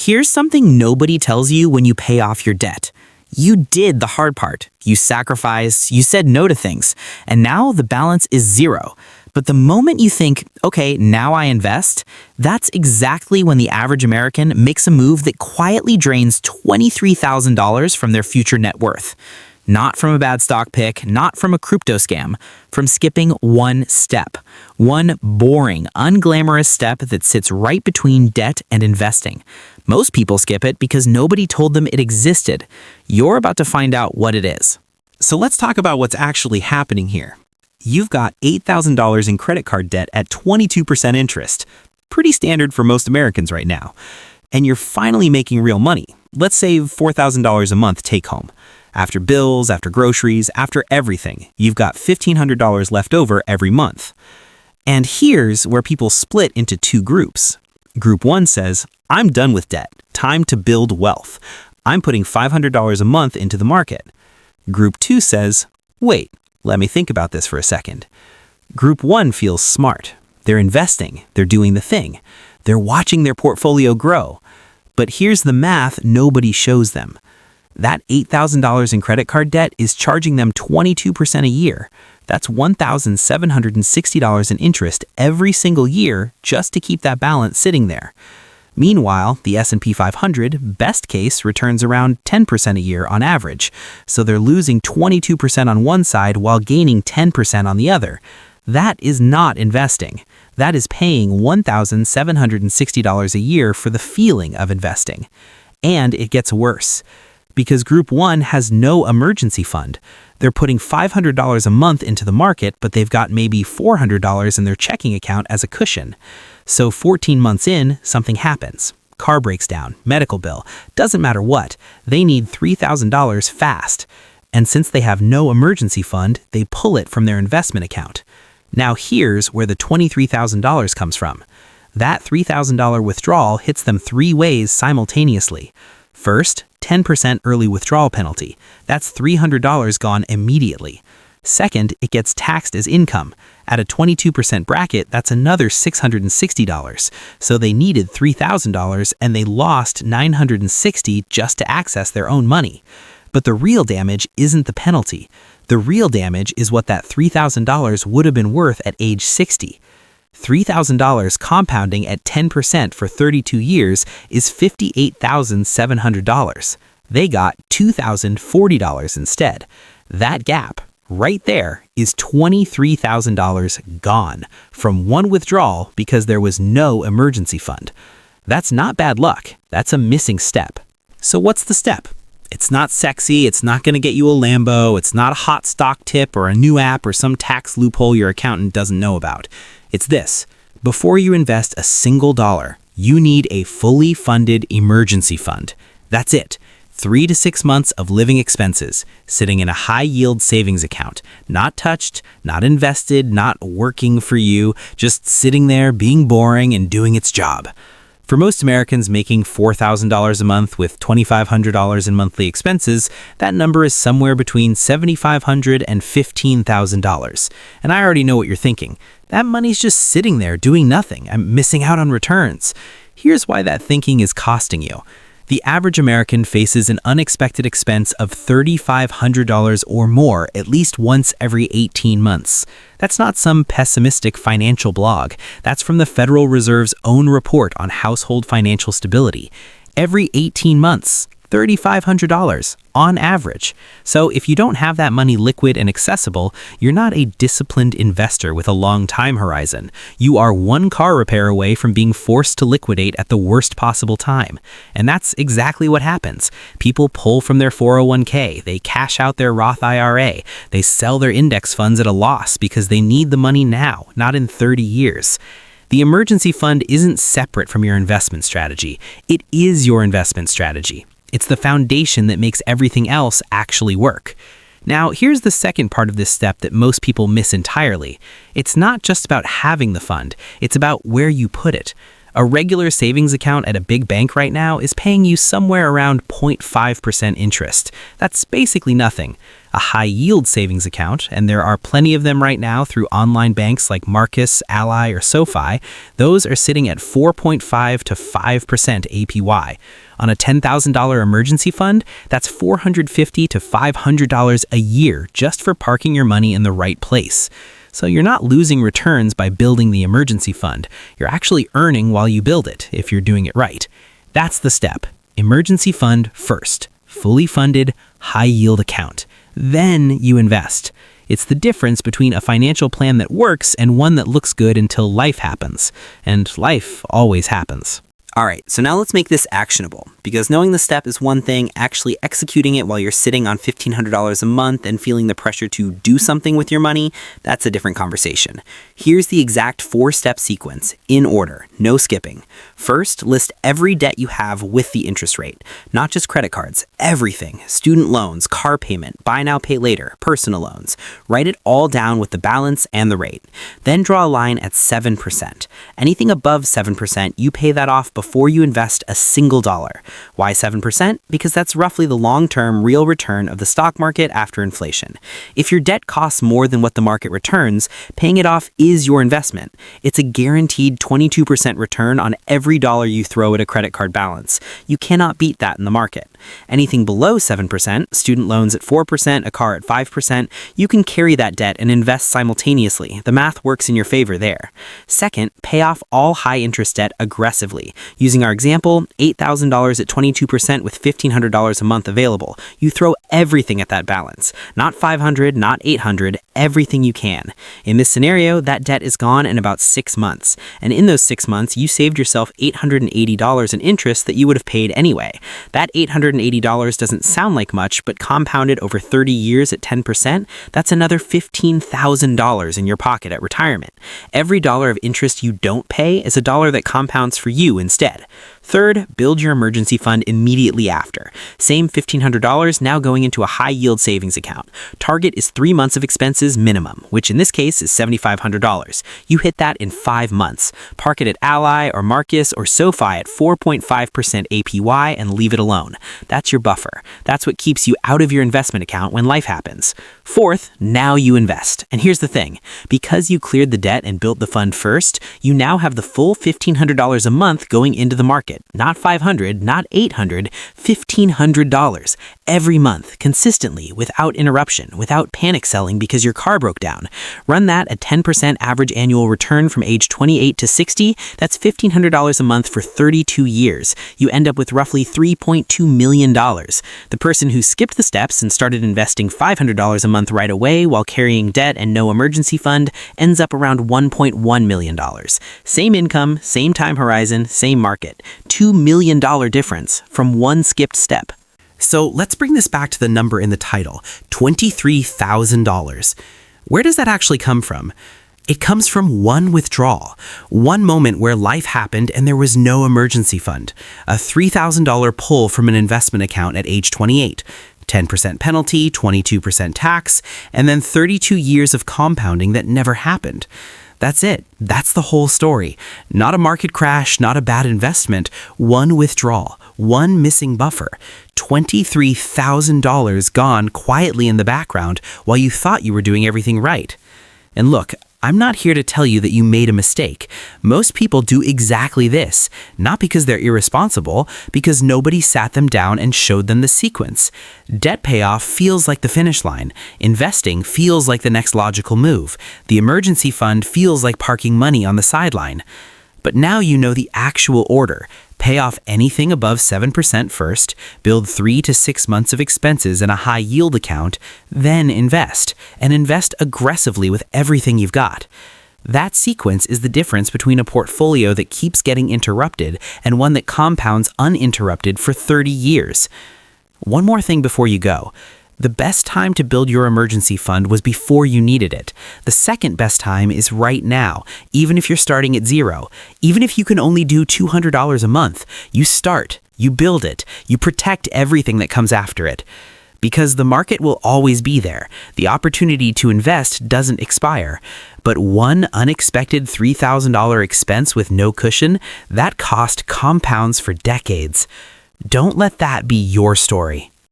Here's something nobody tells you when you pay off your debt. You did the hard part. You sacrificed, you said no to things, and now the balance is zero. But the moment you think, okay, now I invest, that's exactly when the average American makes a move that quietly drains $23,000 from their future net worth. Not from a bad stock pick, not from a crypto scam, from skipping one step. One boring, unglamorous step that sits right between debt and investing. Most people skip it because nobody told them it existed. You're about to find out what it is. So let's talk about what's actually happening here. You've got $8,000 in credit card debt at 22% interest. Pretty standard for most Americans right now. And you're finally making real money. Let's say $4,000 a month take home. After bills, after groceries, after everything, you've got $1,500 left over every month. And here's where people split into two groups. Group 1 says, I'm done with debt. Time to build wealth. I'm putting $500 a month into the market. Group 2 says, wait, let me think about this for a second. Group 1 feels smart. They're investing. They're doing the thing. They're watching their portfolio grow. But here's the math nobody shows them. That $8,000 in credit card debt is charging them 22% a year. That's $1,760 in interest every single year just to keep that balance sitting there. Meanwhile, the S&P 500, best case, returns around 10% a year on average, so they're losing 22% on one side while gaining 10% on the other. That is not investing. That is paying $1,760 a year for the feeling of investing. And it gets worse. Because Group 1 has no emergency fund. They're putting $500 a month into the market, but they've got maybe $400 in their checking account as a cushion. So 14 months in, something happens. Car breaks down, medical bill, doesn't matter what. They need $3,000 fast. And since they have no emergency fund, they pull it from their investment account. Now here's where the $23,000 comes from. That $3,000 withdrawal hits them three ways simultaneously. First, 10% early withdrawal penalty. That's $300 gone immediately. Second, it gets taxed as income. At a 22% bracket, that's another $660. So they needed $3,000 and they lost $960 just to access their own money. But the real damage isn't the penalty. The real damage is what that $3,000 would have been worth at age 60. $3,000 compounding at 10% for 32 years is $58,700. They got $2,040 instead. That gap, right there, is $23,000 gone from one withdrawal because there was no emergency fund. That's not bad luck. That's a missing step. So what's the step? It's not sexy, it's not going to get you a Lambo, it's not a hot stock tip or a new app or some tax loophole your accountant doesn't know about. It's this. Before you invest a single dollar, you need a fully funded emergency fund. That's it. 3 to 6 months of living expenses, sitting in a high-yield savings account, not touched, not invested, not working for you, just sitting there being boring and doing its job. For most Americans making $4,000 a month with $2,500 in monthly expenses, that number is somewhere between $7,500 and $15,000. And I already know what you're thinking. That money's just sitting there doing nothing. I'm missing out on returns. Here's why that thinking is costing you. The average American faces an unexpected expense of $3,500 or more at least once every 18 months. That's not some pessimistic financial blog. That's from the Federal Reserve's own report on household financial stability. Every 18 months, $3,500 on average. So if you don't have that money liquid and accessible, you're not a disciplined investor with a long time horizon. You are one car repair away from being forced to liquidate at the worst possible time. And that's exactly what happens. People pull from their 401k, they cash out their Roth IRA, they sell their index funds at a loss because they need the money now, not in 30 years. The emergency fund isn't separate from your investment strategy. It is your investment strategy. It's the foundation that makes everything else actually work. Now, here's the second part of this step that most people miss entirely. It's not just about having the fund. It's about where you put it. A regular savings account at a big bank right now is paying you somewhere around 0.5% interest. That's basically nothing. A high-yield savings account, and there are plenty of them right now through online banks like Marcus, Ally, or SoFi, those are sitting at 4.5 to 5% APY. On a $10,000 emergency fund, that's $450 to $500 a year just for parking your money in the right place. So you're not losing returns by building the emergency fund. You're actually earning while you build it, if you're doing it right. That's the step. Emergency fund first. Fully funded, high-yield account. Then you invest. It's the difference between a financial plan that works and one that looks good until life happens. And life always happens. All right, so now let's make this actionable, because knowing the step is one thing, actually executing it while you're sitting on $1,500 a month and feeling the pressure to do something with your money, that's a different conversation. Here's the exact 4-step sequence, in order, no skipping. First, list every debt you have with the interest rate, not just credit cards, everything, student loans, car payment, buy now, pay later, personal loans. Write it all down with the balance and the rate. Then draw a line at 7%. Anything above 7%, you pay that off before you invest a single dollar. Why 7%? Because that's roughly the long-term real return of the stock market after inflation. If your debt costs more than what the market returns, paying it off is your investment. It's a guaranteed 22% return on every dollar you throw at a credit card balance. You cannot beat that in the market. Anything below 7%, student loans at 4%, a car at 5%, you can carry that debt and invest simultaneously. The math works in your favor there. Second, pay off all high-interest debt aggressively. Using our example, $8,000 at 22% with $1,500 a month available. You throw everything at that balance. Not $500, not $800, everything you can. In this scenario, that debt is gone in about 6 months. And in those 6 months, you saved yourself $880 in interest that you would have paid anyway. That $880 doesn't sound like much, but compounded over 30 years at 10%, that's another $15,000 in your pocket at retirement. Every dollar of interest you don't pay is a dollar that compounds for you instead. Third, build your emergency fund immediately after. Same $1,500 now going into a high-yield savings account. Target is 3 months of expenses minimum, which in this case is $7,500. You hit that in 5 months. Park it at Ally or Marcus or SoFi at 4.5% APY and leave it alone. That's your buffer. That's what keeps you out of your investment account when life happens. Fourth, now you invest. And here's the thing. Because you cleared the debt and built the fund first, you now have the full $1,500 a month going into the market. Not $500, not $800, $1,500 every month, consistently, without interruption, without panic selling because your car broke down. Run that at 10% average annual return from age 28 to 60. That's $1,500 a month for 32 years. You end up with roughly $3.2 million. The person who skipped the steps and started investing $500 a month right away while carrying debt and no emergency fund ends up around $1.1 million. Same income, same time horizon, same market. $2 million difference from one skipped step. So let's bring this back to the number in the title, $23,000. Where does that actually come from? It comes from one withdrawal, one moment where life happened and there was no emergency fund, a $3,000 pull from an investment account at age 28, 10% penalty, 22% tax, and then 32 years of compounding that never happened. That's it. That's the whole story. Not a market crash, not a bad investment. One withdrawal, one missing buffer. $23,000 gone quietly in the background while you thought you were doing everything right. And look, I'm not here to tell you that you made a mistake. Most people do exactly this, not because they're irresponsible, because nobody sat them down and showed them the sequence. Debt payoff feels like the finish line. Investing feels like the next logical move. The emergency fund feels like parking money on the sideline. But now you know the actual order. Pay off anything above 7% first, build 3 to 6 months of expenses in a high-yield account, then invest, and invest aggressively with everything you've got. That sequence is the difference between a portfolio that keeps getting interrupted and one that compounds uninterrupted for 30 years. One more thing before you go. The best time to build your emergency fund was before you needed it. The second best time is right now, even if you're starting at zero. Even if you can only do $200 a month, you start, you build it, you protect everything that comes after it. Because the market will always be there. The opportunity to invest doesn't expire. But one unexpected $3,000 expense with no cushion, that cost compounds for decades. Don't let that be your story.